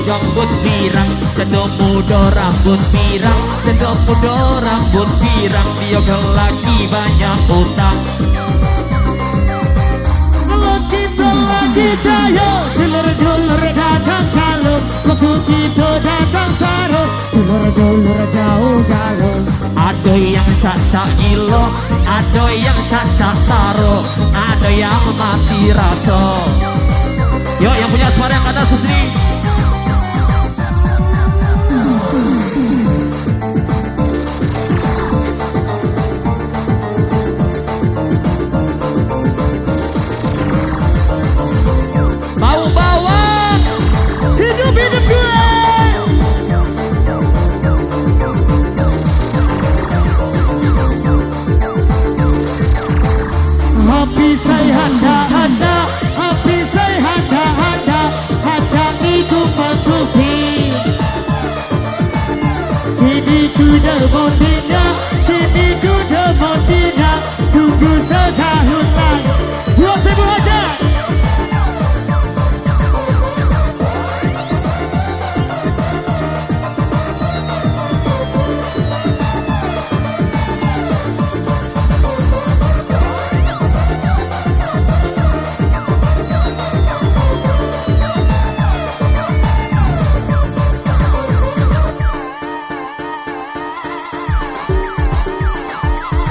rambut pirang, cendok muda rambut pirang, cendok muda rambut pirang, dia lagi banyak utang. Kalau kita lagi jaya, dulur-dulur datang kalau, waktu kita datang saru, dulur-dulur jauh galau. Ada yang cacak gilo, ada yang cacak saro, ada yang mati rasa. Yo, yang punya suara yang kata Susri. Bawa-bawa hidup-hidup gue. Happy say handa-handa, happy say handa-handa, handa itu patuhi. Kini kuda montina, kini kuda montina, tunggu setahun lagi. 2.000 aja.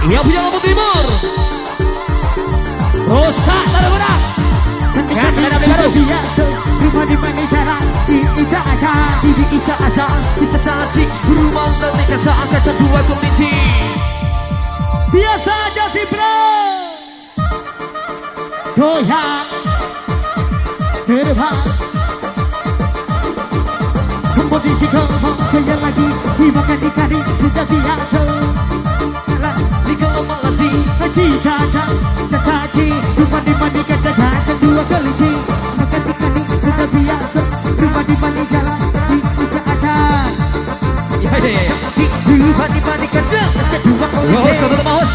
Yang punya Lombok Timur rusak mana-mana. Kan ada baru biasa, rumah di mana jalan, di Ica aja, di Ica aja, kita caci rumah nanti kaca dua kelinci. Biasa aja sih bro. Goyang terbang, kembali jika mau kaya lagi, dimakan ikan sudah biasa. Haji caca, cacaci, rumah di mana kaca dua kelinci, makan ikan sudah biasa, rumah di mana jalan, di Ica aja. Rumah di mana kaca dua kelinci. Sobat Maus.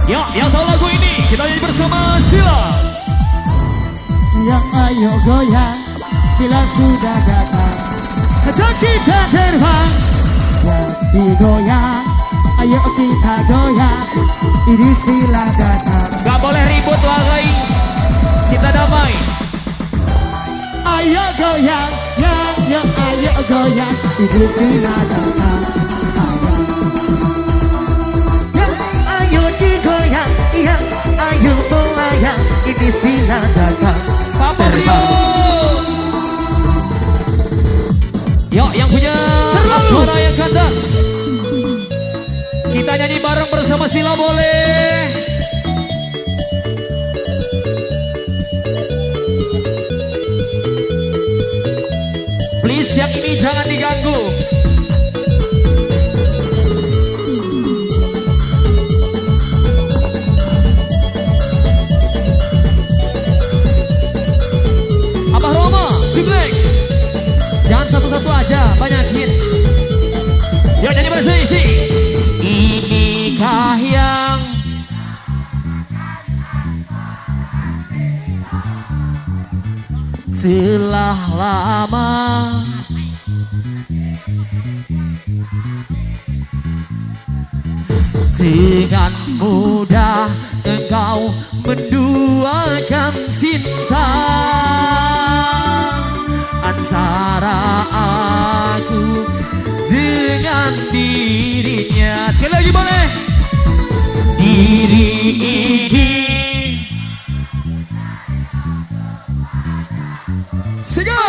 Ya, yang tahu lagu ini kita nyanyi bersama Sila. Yang ayo goyang, Sila sudah datang. Ajak kita terbang, jadi goyang. Ayo kita goyang, ini Sila datang. Gak boleh ribut wagai, kita damai. Ayo goyang, yang ayo goyang, ini Sila datang. Yang ayo digoyang, yang ayo goyang, ini Sila datang. Papa Rio. Yo, yang punya suara yang kandas, kita nyanyi bareng bersama Sila boleh. Please yang ini jangan diganggu. Abah Roma, Siblek. Jangan satu-satu aja, banyak hit. Yuk nyanyi bersih. Inikah yang telah lama dengan mudah engkau menduakan cinta antara aku dengan dirinya. Sekali lagi boleh. Diri ini sehingga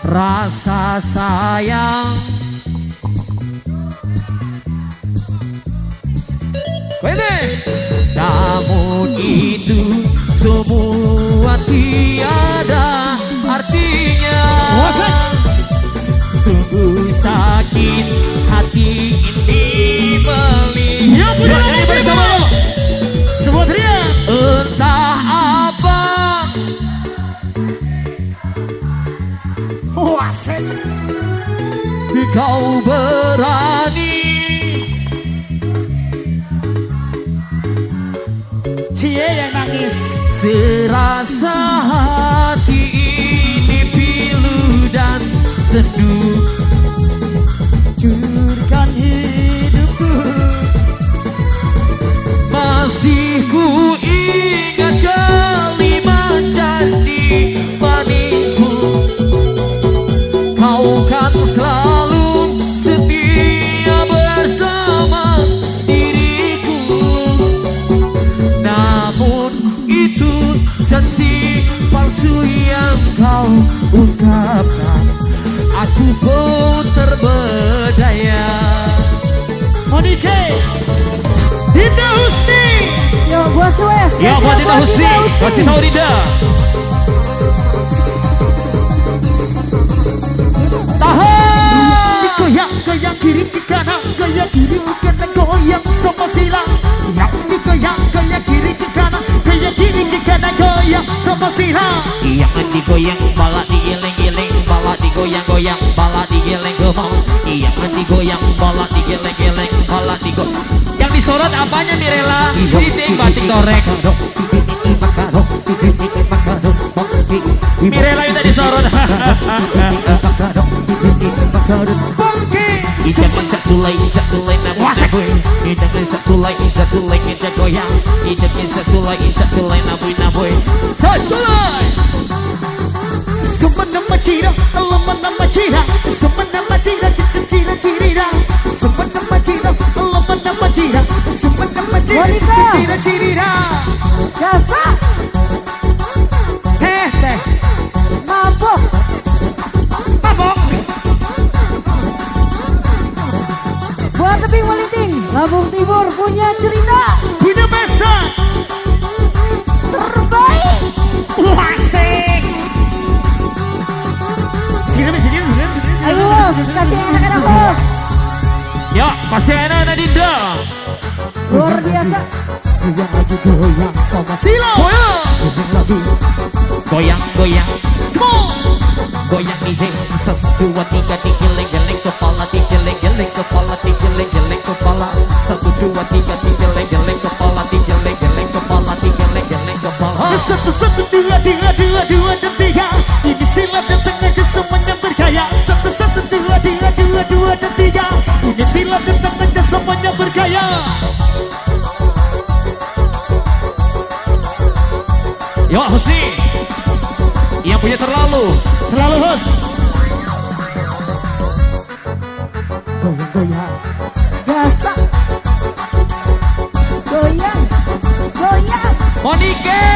rasa sayang ini, namun itu semua tiada artinya. Sungguh sakit hati ini melihat. Yang punya nyanyi bersama lo, semua teriak. Entah apa. Asik. Kau berani Husni. Yo buat Suez. Ya buat Dinda Husni, kasih tahu Dinda. Tahan. Goyang, goyang kiri ke kanan, goyang kiri ke kanan, goyang sama silang. Yang digoyang, goyang kiri ke kanan, goyang kiri ke kanan, goyang sama silang. Yang digoyang, bala digeleng-geleng, bala digoyang-goyang, bala digeleng kemau. Yang digoyang, bala digeleng-geleng, bala digoyang. Yang disorot apanya Mirella? Sidik batik torek. Mirella itu disorot. Ijangan satulai, satulai nama gue. Ijangan satulai, satulai kita goyang. Ijangan satulai, satulai nama gue. Satulai. Semana macira, alamana macira, semana macira, cira cira, semana macira, alamana macira, semana macira, cira cira. Jasa. Teh, Mabok. mabok. Buat tebing meliting. Lampung Timur punya cerita Punya besar, terbaik. asik. Sini. Ayo kasih anak-anak bos. Ya, kasih enak Dinda. Luar biasa. Goyang lagi goyang sama silo. Goyang. Lagi. Goyang, goyang. Goyang nih, 1, 2, 3, digeleng-geleng kepala, digeleng-geleng kepala, digeleng-geleng kepala. 1, 2, 3, digeleng-geleng kepala, digeleng-geleng kepala, digeleng-geleng kepala. 1, 1, 2, 2, 2, 3. Ini silat datang aja semuanya bergaya. 1, 1, 2, 2, 3. Ini silat datang aja semuanya bergaya. Yo Husni, yang punya terlalu. Terlalu hus. Goyang. Jasa. Goyang. Goyang. Monike.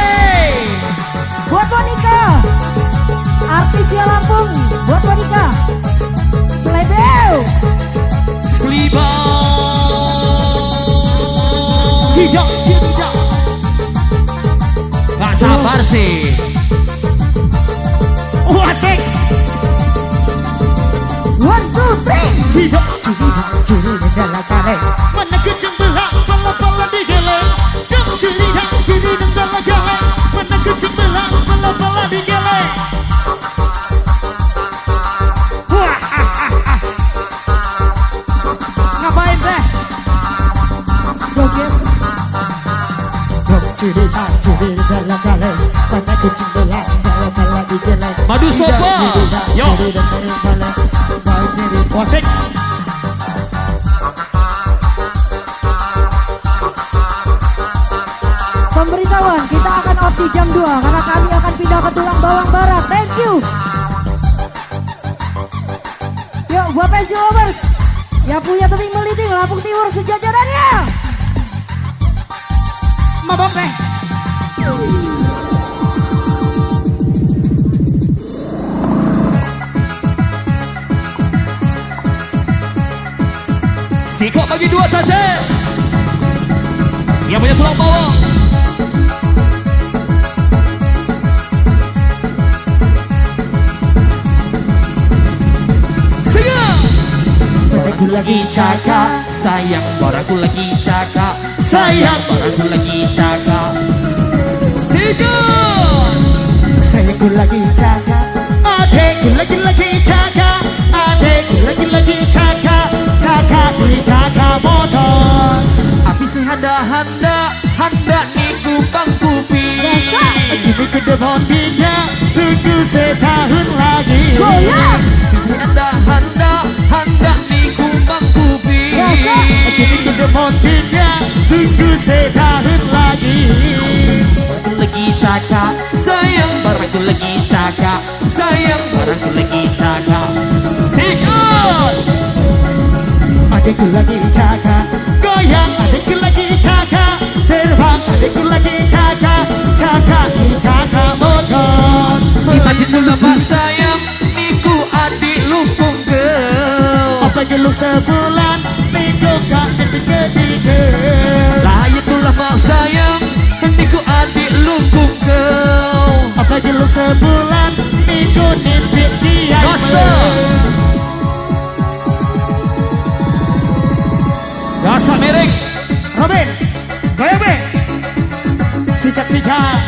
Buat Monica. Artisnya Lampung. Buat Monica. Selebeu. Sliba. Tidak. Gak sabar sih. Asik. 1, 2, 3. Tidak. Ciri dalam kaleng. Mana kejam belah, bala-bala digeleng. Ciri dalam kaleng. Mana kejam belah, bala-bala digeleng. Ngapain teh? Joget. Ciri dalam kaleng. Mana kejam belah, bala-bala digeleng. Madu soba. Yo. Asik. Pemberitahuan, kita akan off di jam 2 karena kami akan pindah ke Tulang Bawang Barat. Thank you. Yuk, buat pensi lovers yang punya tebing meliting Lampung Timur sejajarannya. Mabok teh. Sikok bagi 2 saja. Yang punya tulang bawang. Siap. Barangku lagi cakap, sayang barangku lagi cakap, sayang barangku lagi cakap. Siap. Sayangku lagi cakap, adekku lagi cakap, adekku lagi cakap, cakap di cakap motor. Api sehanda-handa, handa niku bangku pi. Kini ke depan dia, tunggu setahun lagi. Goyang. Handa-handa, handa niku bangku pi. Kini ke depan dia, tunggu setahun lagi. Barangku lagi cakap, sayang barangku lagi cakap, sayang barangku lagi cakap. Sikut. Adekku lagi cakap, goyang adekku lagi cakap, terbang adekku lagi cakap, cakap di cakap motor. Imajin dulu pak sayang, niku adik lupung girl. Apa geluk sebulan, minggu gak ketiga. Lah itu sayang niku adik lumbung kau. Apa dulu sebulan niku nipik dia. Gasa miring Robin, goyang be. Sikat-sikat.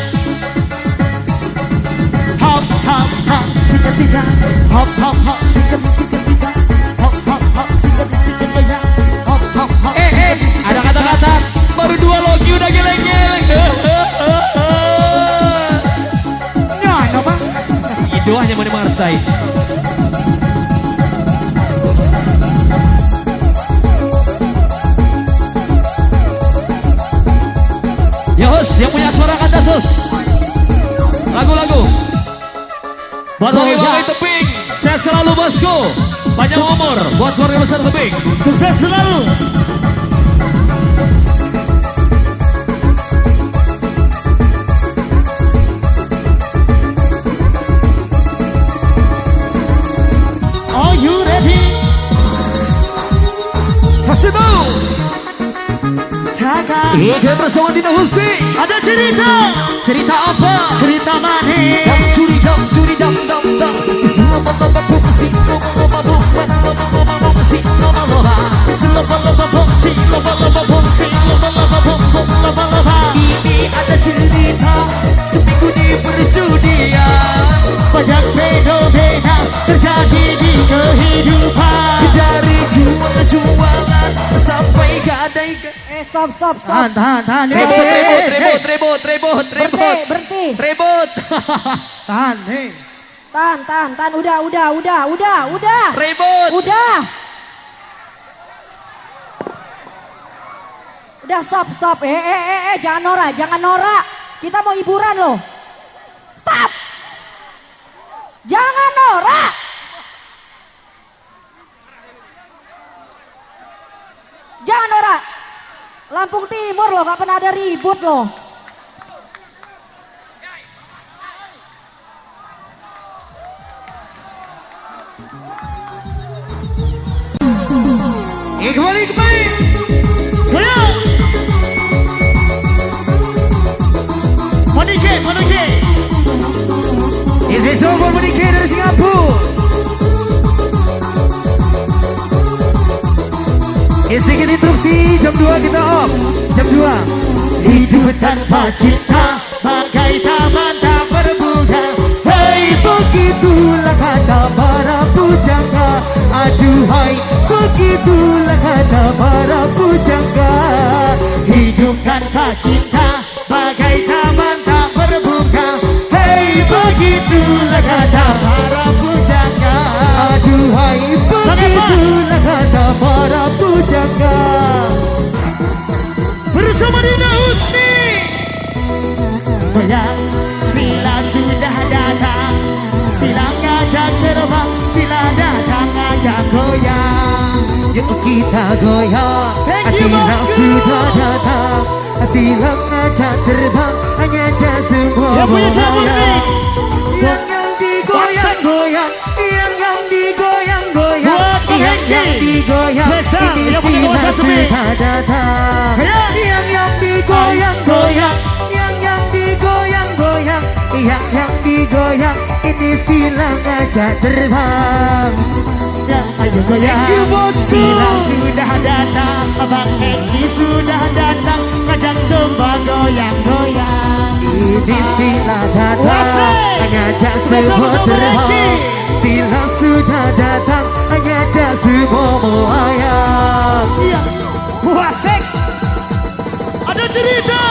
Hop hop hop, sikat-sikat. Hop hop hop, sikat-sikat. Hop hop hop, sikat-sikat goyang. Hop hop hop. ada kata-kata baru 2 logi udah geleng-geleng. Nyono bang. Itu hanya mau dimartai. Ya Hus, yang punya suara kata Sus. Lagu-lagu buat warga tebing, saya selalu bosku. Panjang umur buat warga besar tebing. Sukses selalu. Are you ready? Kasih tahu. Jaga. Oke, bersama Dina Husni. Ada cerita. Cerita apa? Cerita manis. Dam curi dam curi dam dam dam. Singoba loba bum singoba loba bum loba bum singoba loba. Loba loba bom, si loba loba bom, si loba loba bom bom loba loba. Ini ada cerita seminggu di perjudian. Banyak fenomena terjadi di kehidupan. Dari jualan sampai gadai. Stop. Tahan. Rebut. Berhenti. Rebut. Tahan, hei. Tahan. Udah. Rebut. Udah stop. Jangan norak. Kita mau hiburan loh. Stop. Jangan norak. Jangan norak. Lampung Timur loh, gak pernah ada ribut loh. Kembali. Goyang. Monike. Ini sobat Monike dari Singapura. Sedikit instruksi, jam 2 kita off. Jam 2. Hidup tanpa cinta bagai taman tak berbunga. Hei, begitulah kata para pujangga. Aduhai, begitulah kata para pujangga. Hidup tanpa cinta bagai taman tak berbunga. Hei, begitulah kata para pujangga. Aduhai, begitulah kata para pujangga. Bersama Dina Husni. Goyang, sila sudah datang. Sila ngajak terbang. Sila datang ngajak goyang. Yuk kita goyang. Thank you, Sila bosku. sudah datang. Sila ngajak terbang. Hanya semua Yang punya cabut nih. Yang digoyang-goyang. Yang digoyang-goyang. Buat Bang Hengki. Yang digoyang. Spesial, Ini yang punya kawasan sila tebing. sudah datang. Goyang. Yang digoyang-goyang. Yang digoyang-goyang. Yang digoyang. Ini sila ngajak terbang. Ayo goyang. Thank you, bosku. Sila sudah datang. Abang Hengki sudah datang. Ngajak semua goyang-goyang. Ini sila datang. Wasik. Ngajak Spesial semua bersama terbang. Hengki. Sila sudah datang. Ngajak semua moayang. Iya. Wasik. Ada cerita.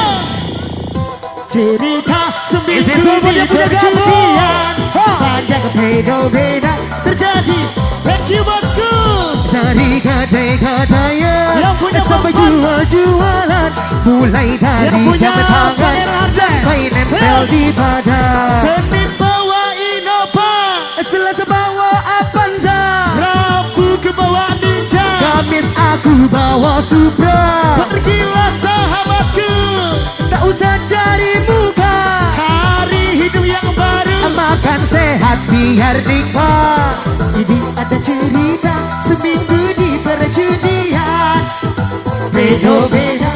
Cerita seminggu Semuanya di punya perjudian. Banyak beda-beda terjadi. Thank you bosku. Dari gadai-gadaya Yang punya sampai papan. jual-jualan. Mulai dari Yang punya jam tangan pangeran. sampai nempel di badan. Senin bawa Innova. Selasa bawa Avanza. Rabu ke bawah Ninja. Kamis aku bawa Supra. Pergilah sahabatku. Tak usah cari muka. Cari hidup yang baru. Makan sehat biar nikmat. Ini ada cerita seminggu di perjudian. Beda-beda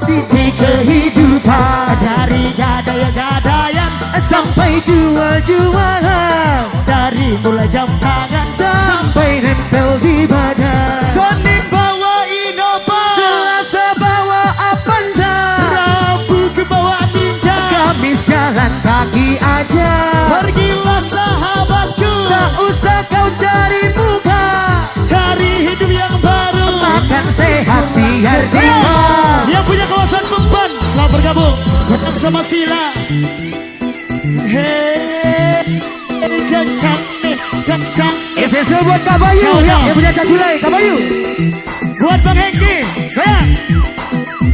Di kehidupan. Dari gadai-gadaian sampai jual-jualan, dari mulai jam tangan sampai nempel di badan. Senin bawa Innova, Selasa bawa Avanza, Rabu ke bawa Ninja, Kamis jalan kaki aja. Pergilah sahabatku, tak usah kau cari muka, cari hidup yang baru, makan sehat biar jiwa. Yang punya kawasan beban selamat bergabung bersama Sila. Hei, kencang nih, kencang. SSO buat Kak Bayu, ya, yang punya Cak Julai, Kak Bayu. Buat Bang Hengki, goyang.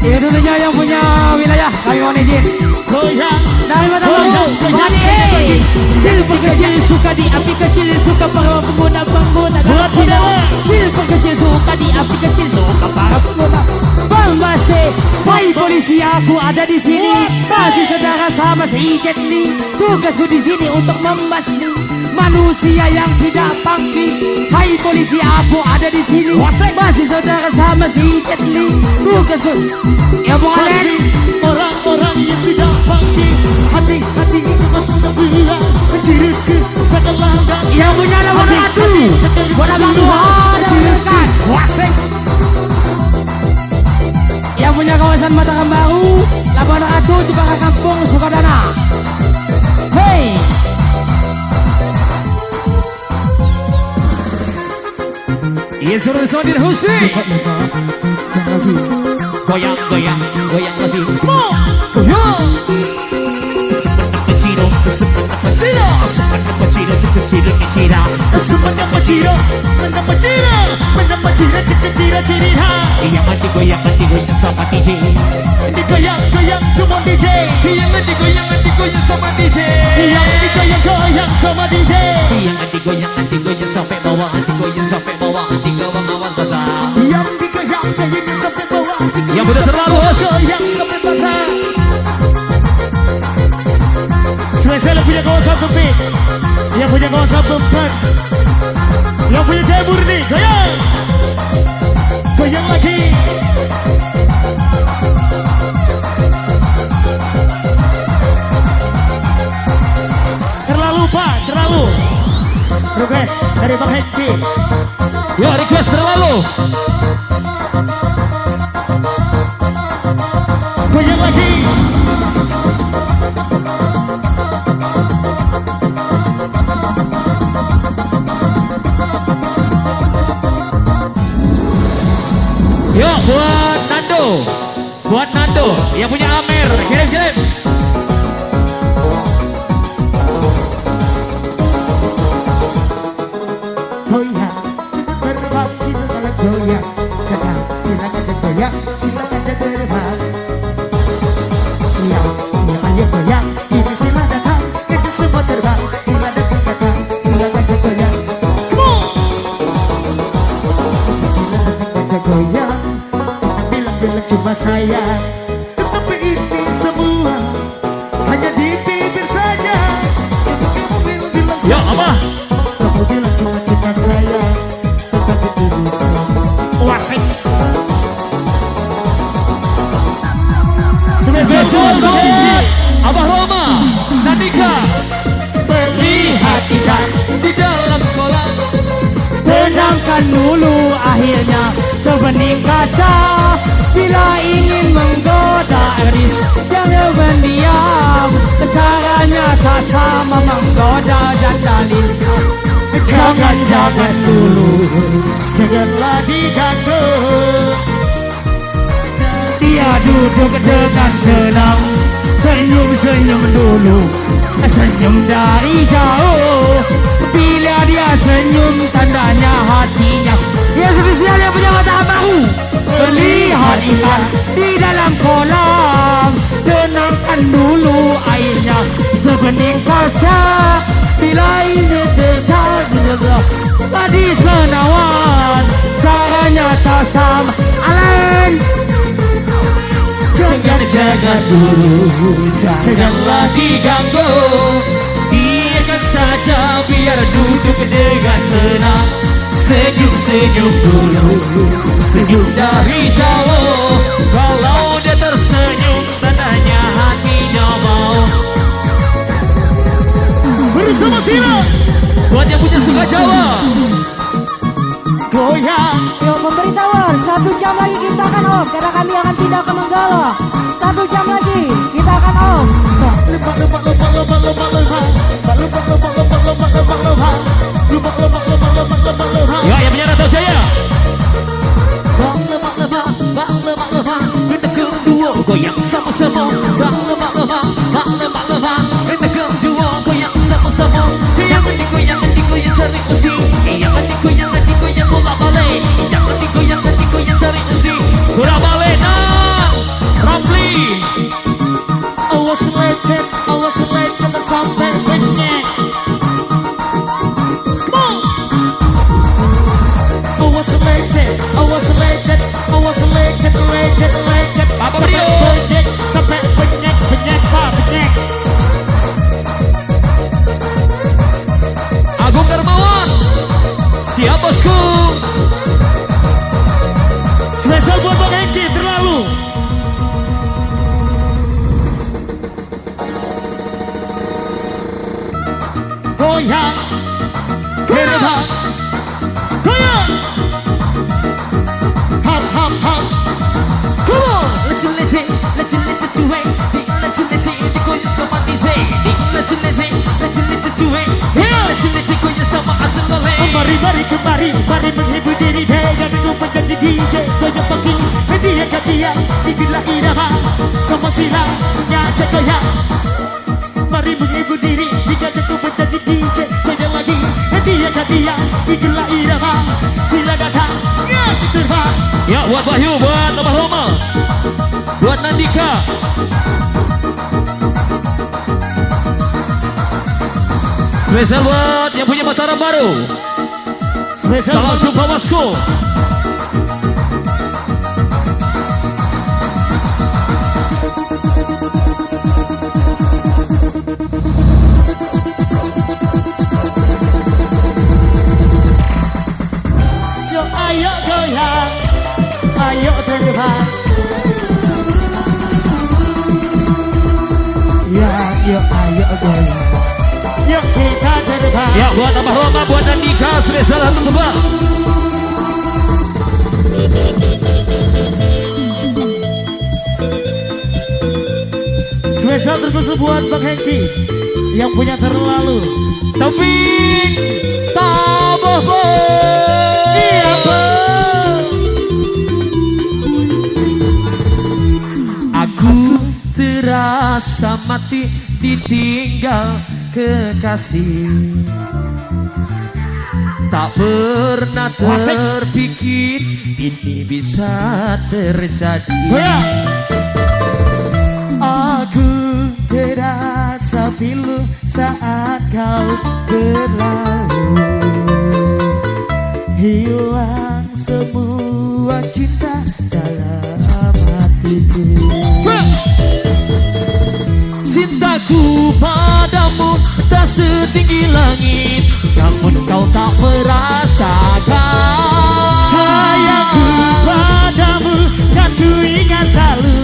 Ini dulunya yang punya wilayah, kami mohon izin. Goyang. Dari mata bangku, kecil kecil suka di api kecil, suka para pengguna. Buat saudara. Kecil suka di api kecil, suka para pengguna. Bombastic, baik polisi aku ada di sini. Masih saudara sama si Jet Li. Tugasku di sini untuk membasmi manusia yang tidak pangki. Hai polisi aku ada di sini. Masih saudara sama si Jet Li. Tugasku, ya Bung Alen. Orang-orang yang tidak pangki, hati-hati semua menjurusku setelah dan yang punya nama ratu, buat abang Tuhan dengarkan. Wasek. Yang punya kawasan Mataram Baru, Labuan Ratu, Cipaka Kampung, Sukadana. Hey, iya suruh Sodir Husni. Goyang, goyang, goyang lagi. Yang mati goyang sama DJ. Digoyang-goyang semua DJ. Yang mati goyang sama DJ. Yang digoyang-goyang sama DJ. Yang mati goyang sampai bawah, goyang sampai bawah, tinggal awas basah. Yang digoyang-goyang sampai bawah. Yang udah terlalu goyang sampai basah. Spesial yang punya kawasan sempit, yang punya kawasan beban, yang punya Jaya Murni, goyang. Goyang lagi. Terlalu Pak, terlalu. Request dari Bang Hengki. Ya request terlalu. Goyang lagi. Ya buat Nando, yang punya Amer, kirim. Goyang, terbang di segala goyang. Silakan goyang, silakan terbang. Yang ayo goyang, ini sila datang, kita semua terbang. Silakan datang, silakan goyang. Silakan goyang, bilang cuma saya. Tetapi ini semua hanya di bibir saja. Ya apa? Kamu bilang cuma cinta saya, tetapi ini semua. Wasik. Spesial buat Abah Roma, Nadika. Lihat ikan Di dalam kolam, tenangkan dulu akhirnya sebening kaca. Bila ingin menggoda Ernest, jangan berdiam. Caranya tak sama menggoda dan Dalisa. Jangan dulu, janganlah diganggu. Dia duduk dengan tenang, senyum-senyum dulu, senyum dari jauh. Bila dia senyum tandanya hatinya. Dia spesial yang punya mata baru. Lihat ikan di dalam kolam, tenangkan dulu airnya sebening kaca. Bila ini dekat tadi senawan, caranya tak sama. Alan, jangan dulu, janganlah diganggu. Biarkan saja, biar duduk dengan tenang. Senyum-senyum dulu, senyum dari jauh. Kalau dia tersenyum, off karena kami akan pindah ke Menggala. 1 jam lagi kita akan off. Ya, yang punya Ratu Jaya. Kita kedua goyang sama-sama. Kita kedua goyang sama-sama. Jangan digoyang cari musik. Jangan digoyang bola balik. Jangan digoyang cari musik. Bola balik nah, Ramli. I was legend sampai penyek. legend. Apa Sampai Brio? penyek, sampai penyek, Pak, penyek. Agung Darmawan, siap bosku. Spesial buat Bang Hengki, terlalu. Goyang, gerbang, goyang. Hap, hap, hap. Come on, let's do it, let's do it, digoyang sama DJ. Let's do it, digoyang sama Azulole. Mari menghibur diri dengan aku menjadi DJ. Goyang pagi, media katia, dibilang irama, sama silangnya goyang. Mari menghibur diri dengan aku menjadi DJ. Goyang lagi, media katia, dibilang irama, sila datangnya terbang. Ya, buat Wahyu, buat Abah Roma, buat Nandika. Spesial buat yang punya Mataram baru. Spesial Salam jumpa bosku. Yo ayo goyang, ayo terbang. Ya, yo ayo goyang, yuk kita terbang. Ya, buat Abah Roma, buat Nandika, spesial untuk tebak. Spesial terkhusus buat Bang Hengki yang punya terlalu. Taufik Tabobo. Iya Bang. Aku terasa mati ditinggal kekasih. Tak pernah terpikir ini bisa terjadi. Goyang. Aku terasa pilu saat kau berlalu. Hilang semua cinta dalam hatiku. Cintaku padamu tak setinggi langit, namun kau tak merasakan. Sayangku padamu kan ku ingat selalu,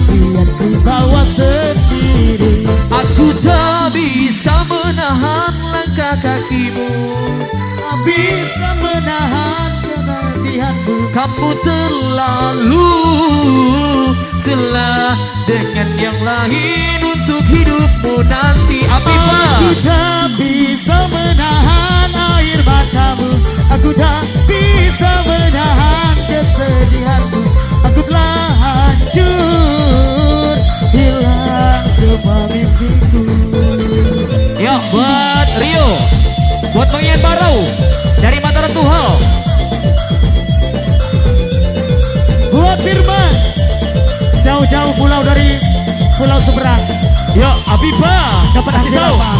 biar ku bawa sendiri. Aku tak bisa menahan langkah kakimu, Tak bisa menahan kematianmu. kamu terlalu telah dengan yang lain untuk hidupmu nanti. Aku Afifah, tak bisa menahan air matamu. Aku tak bisa menahan kesedihanmu. Aku telah hancur, hilang semua mimpiku. ya buat Rio, buat Bang Ian Barau dari Mataram Tuhal. Buat Firman, jauh-jauh pulau dari pulau seberang. Ya Afifah, Dapat hasil apa?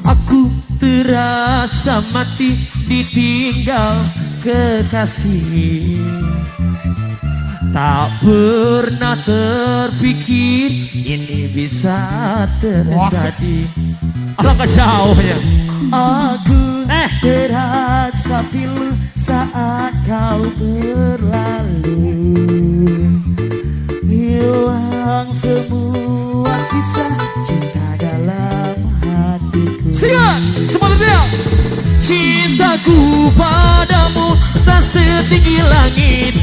aku terasa mati ditinggal kekasih. Tak pernah terpikir ini bisa terjadi. Alangkah jauhnya. Aku terasa pilu saat kau berlalu. Hilang semua kisah cinta dalam hatiku. Siap, semua dia. Cintaku padamu tak setinggi langit,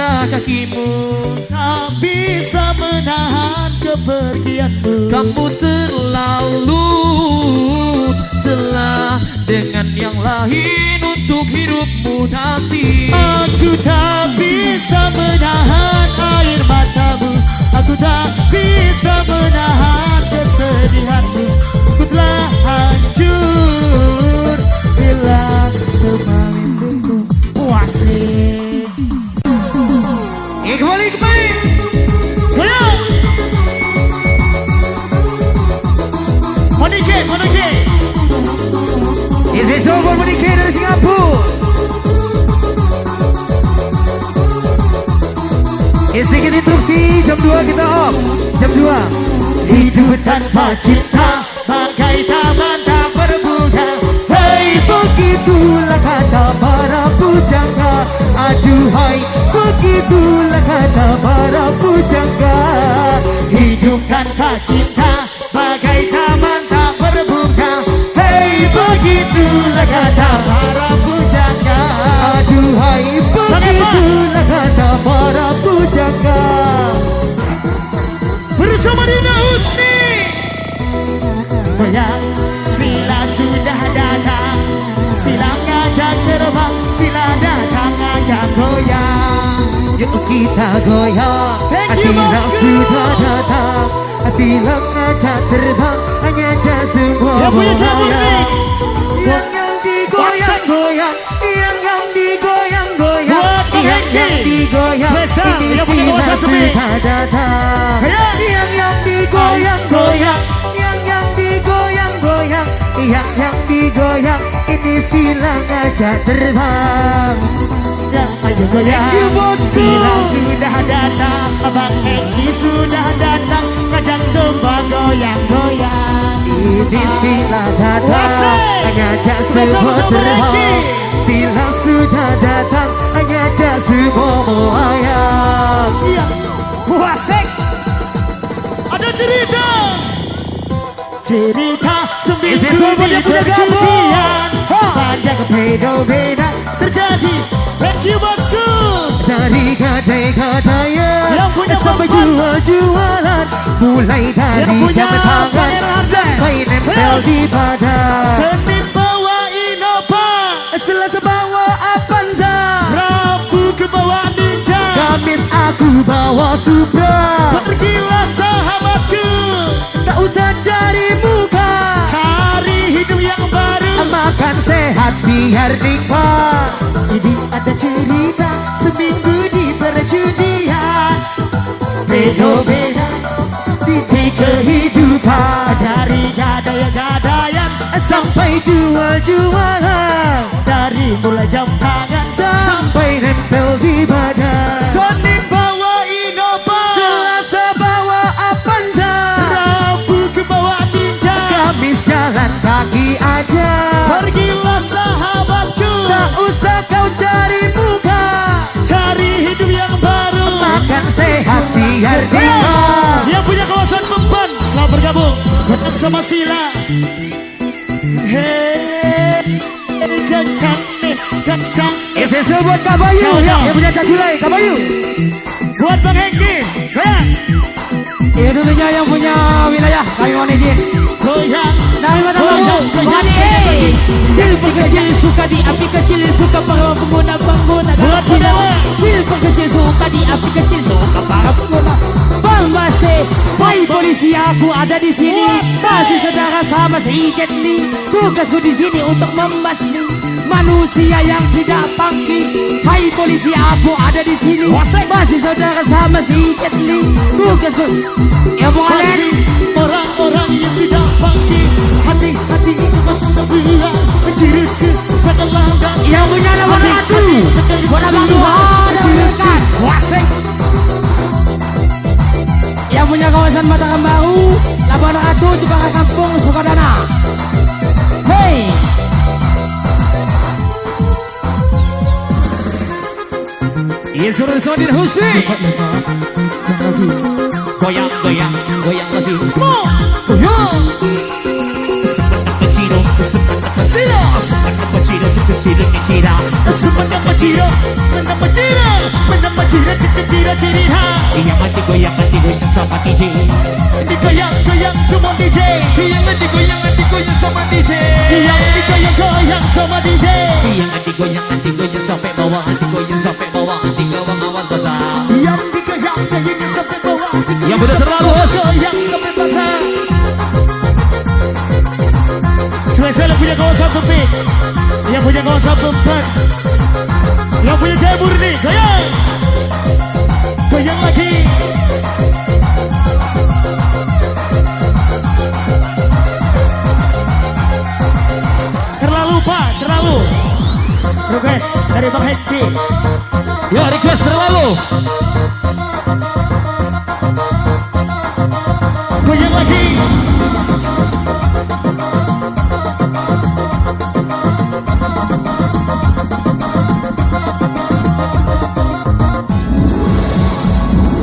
langkah kakimu. Tak bisa menahan kepergianmu. Kamu terlalu telah dengan yang lain untuk hidupmu nanti. Aku tak bisa menahan air matamu. Aku tak bisa menahan kesedihanmu. Ku telah hancur, hilang semua mimpiku. Wasik. Kembali. Goyang. Monike. Is this over, Monike dari Singapura? Sedikit instruksi, jam 2 kita off. Jam 2. Hidup tanpa cinta bagai taman tak berbunga. Hei, begitulah kata para pujangga. Aduhai, begitulah kata para pujangga. Hidup tanpa cinta bagai taman tak berbunga. Hei, begitulah kata para pujangga. Aduhai, begitulah kata para pujangga. Bersama Dina Husni. Goyang, sila sudah datang. Sila ngajak terbang. Sila datang ngajak goyang. Yuk kita goyang. Sila sudah datang. Sila ngajak terbang. Hanya semua goyang. Yang digoyang-goyang. Yang digoyang-goyang. Yang digoyang. Ini sila sudah datang. Yang digoyang-goyang. Yang digoyang-goyang. Yang digoyang. Ini sila ngajak terbang. Yang ayo goyang. Sila sudah datang. Abang Eki sudah datang. Ngajak semua goyang-goyang. Ini sila datang. Ngajak semua terbang. Sila sudah datang. Ngajak semua goyang. Wasik. Ada cerita seminggu di perjudian. Banyak beda-beda terjadi. Thank you bosku. Dari gadai-gadaian sampai jual-jualan. Mulai dari jam tangan sampai nempel di badan. Senin bawa Innova, Selasa bawa Avanza, Rabu ke bawa Ninja, Kamis aku bawa Supra. Pergilah sahabatku, tak usah cari muka, cari hidup yang baru, makan sehat biar nikmat. Jadi ada cerita seminggu di perjudian. Beda-beda titik kehidupan. Dari gadai-gadaian sampai jual-jualan. Dari mulai jam tangan sampai nempel di badan. Senin bawa Innova, Selasa bawa Avanza, Rabu ke bawa Ninja, Kamis jalan kaki aja. Pergilah sahabatku, tak usah kau cari muka, cari hidup yang baru, makan sehat biar nikmat. Yang punya kawasan Memban selamat bergabung bersama Sila. Hei, kencang nih, kencang. Esok buat Kabayu, yang punya Cajulai, Kabayu. Buat Bang Hengki, goyang. Ini tentunya yang punya wilayah kami mohon izin. Goyang, dari mata bangku, goyang. Kecil pengkecil suka diapi kecil, suka para pengguna. Buat saudara. Kecil pengkecil suka diapi kecil, suka para pengguna. Bang Baste, bayi polisi aku ada di sini. Masih saudara sama si Jet Li. Tugasku di sini untuk membasmi manusia yang tidak pangki. Hai polisi aku ada di sini. Masih saudara sama si Jet Li. Tugasku ya Bung Alen. Orang-orang yang tidak pangki. Hati-hati itu masalah menjurusku segala dan yang punya nama ratu. Bola bangku ada dekat. Wasik. Yang punya kawasan Batangan Baru, Labuan Ratu, Cipaka Kampung, Sukadana. Hey. Iya suruh Dina Husni. Goyang, goyang, goyang lagi. Goyang. Kecil, kecil, kecil. cira cira. Semuanya macira, mana macira, cira. Yang mati goyang sama DJ. Digoyang semua DJ. Yang digoyang sama DJ. Yang digoyang sama DJ. Yang digoyang sampai bawah, digoyang sampai bawah, digoyang awal basah. Yang digoyang sampai bawah. Yang benar terlalu goyang sampai basah. Spesial yang punya kawasan sempit, yang punya kawasan perempuan, yang punya Jaya Murni, goyang, goyang lagi. Terlalu request dari Bang Hedi. Ya request terlalu. Goyang lagi.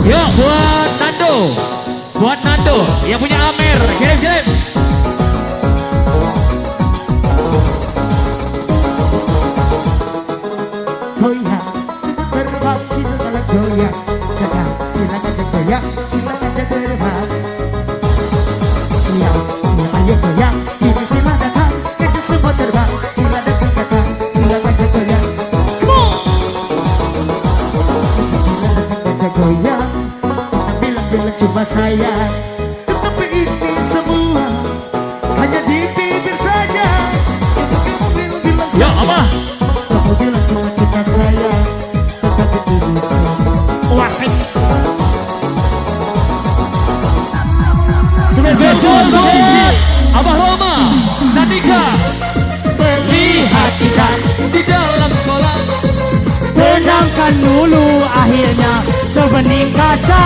Ya buat Nando yang punya Amer, kirim. Goyang, terbang di segala goyang. Silakan goyang, silakan terbang. Ayo goyang, ini silakan datang, kita semua terbang. Silakan datang, silakan goyang. Silakan goyang, bilang cuma saya. Tetapi ini semua hanya di bibir saja. Ya apa? Kamu bilang cuma cinta saya, tetapi tulus. Wasik. Spesial buat Abah Roma, Nadika. Lihat ikan di dalam kolam. Tenangkan dulu akhirnya sebening kaca.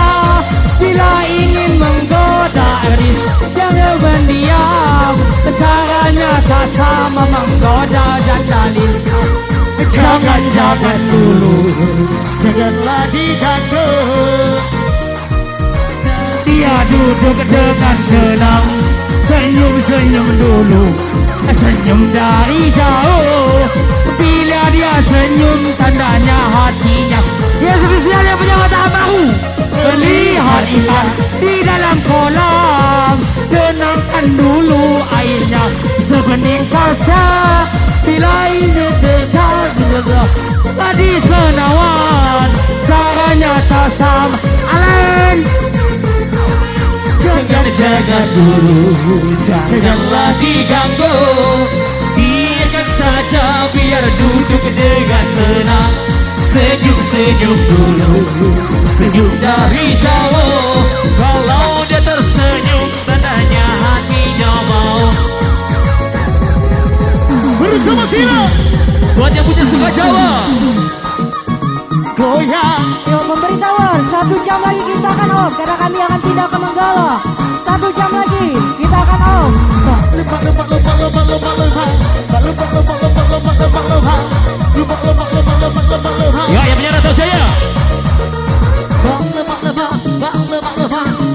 Bila ingin menggoda Eris, jangan berdiam. Caranya tak sama menggoda dan dalil. Jangan dulu, janganlah diganggu. Dia duduk dengan tenang, senyum dulu, senyum dari jauh. Bila dia senyum, tandanya hatinya dia spesial yang punya mata baru. Melihat ikan di dalam kolam, tenangkan dulu airnya sebening kaca. Bila ingin dekat gadis menawan, caranya tak sama. Alen, jaga dulu, janganlah diganggu. Biarkan saja, biar duduk dengan tenang. Senyum dulu, senyum dari jauh. Kalau dia tersenyum, tandanya hatinya mau. Bersama Sila, Buat yang punya suka Jawa. goyang. Yuk memberitahuan 1 jam lagi kita akan off karena kami akan pindah ke Manggala. 1 jam lagi kita akan off. Ya yang punya Ratu Jaya.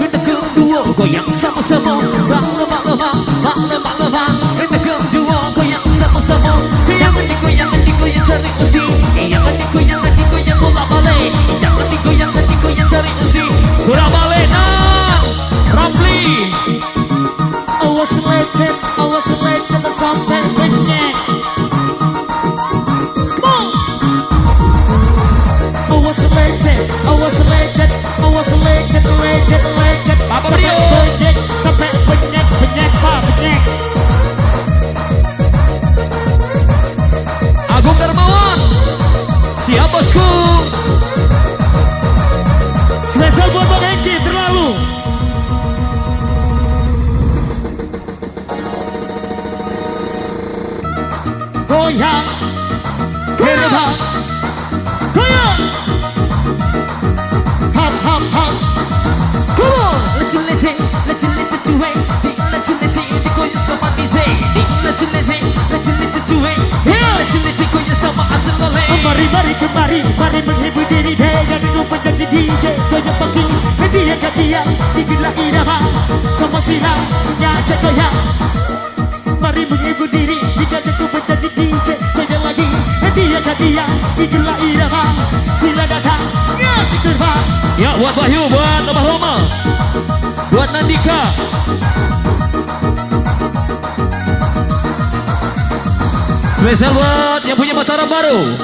Kita kedua goyang sama-sama. Kita kedua goyang sama-sama. Jangan digoyang cari musik. Jangan digoyang bola balik. Jangan digoyang cari musik. Bola balik nah, Ramli. I was elected sampai penyek. I was elected Papa sampai penyek Pak, penyek. Agung Darmawan. Siap bosku. Spesial buat Bang Hengki, terlalu. Goyang, goyang, goyang. Hap. Come on, let's cuek. Let's goyang sama DJ. Let's cuek. Let's goyang sama Asal Oleh. Mari menghibur diri dengan hidup menjadi DJ. Goyang pagi, hadiah, bikinlah irama. Sama Sila punya goyang. Mari menghibur diri dengan hidup menjadi DJ. Goyang lagi. Ya buat Wahyu, buat Abah Roma, buat Nandika. Spesial buat yang punya Mataram baru.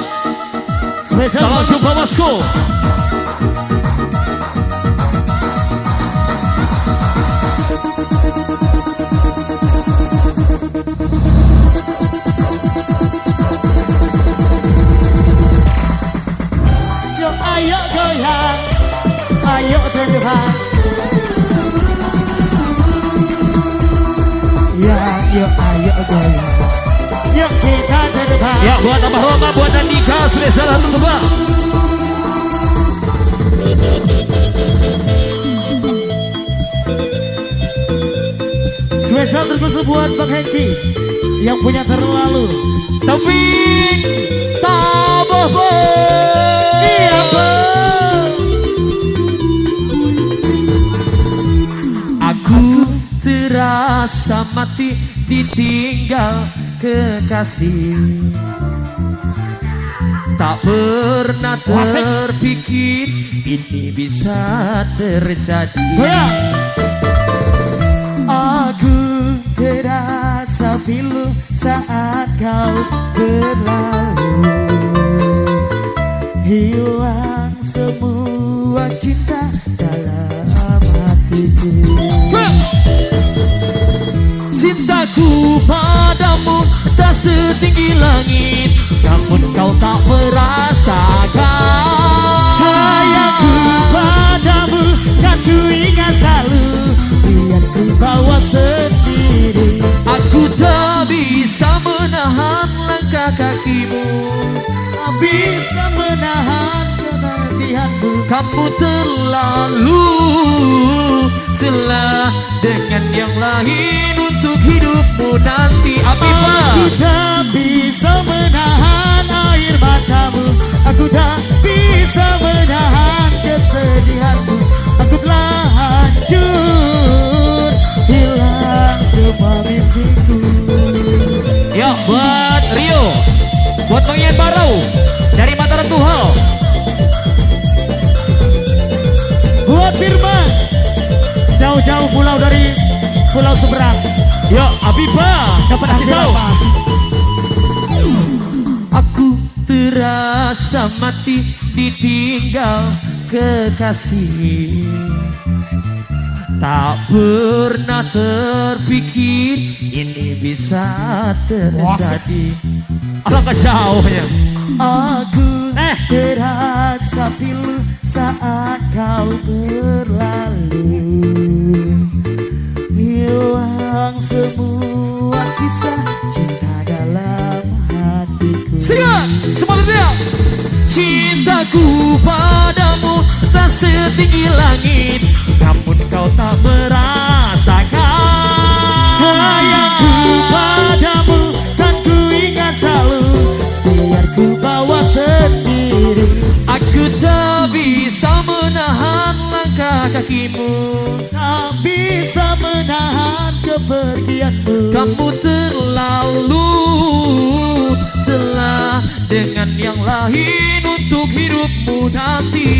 Spesial Salam jumpa bosku. Yuk ayo goyang, ayo terdepan. Ya, yuk ayo goyang, yuk kita terdepan. Ya buat Abah Roma, buat Nandika, spesial untuk Abah. Spesial terkhusus buat Bang Hengki yang punya terlalu. Tapi tabah Iya bang. aku terasa mati ditinggal kekasih. Tak pernah terpikir ini bisa terjadi. Goyang. Aku terasa pilu saat kau berlalu. Hilang semua cinta dalam hatiku. Cintaku padamu tak setinggi langit, namun kau tak merasakan. Sayangku padamu kan ku ingat selalu, biar ku bawa sendiri. Aku tak bisa menahan langkah kakimu, Tak bisa menahan kematianmu. kamu terlalu telah dengan yang lain untuk hidupmu nanti. Abibah, Aku tak bisa menahan air matamu. Aku tak bisa menahan kesedihanmu. Aku telah hancur, hilang semua mimpiku. ya buat Rio, buat Bang Ian Barau dari Mataram Tuhal. Buat Firman, jauh-jauh pulau dari pulau seberang. Ya Abibah, Dapat hasil tahu. apa? Aku terasa mati ditinggal kekasih. Tak pernah terpikir ini bisa terjadi. Alangkah jauhnya. Aku terasa pilu saat kau berlalu. Hilang semua kisah cinta dalam hatiku. Siap, semua dia. Cintaku padamu tak setinggi langit, namun kau tak merasakan. Sayangku padamu kan ku ingat selalu, biar ku bawa sendiri. Aku tak bisa menahan langkah kakimu, Tak bisa menahan kepergianmu. kamu terlalu telah dengan yang lain untuk hidupmu nanti.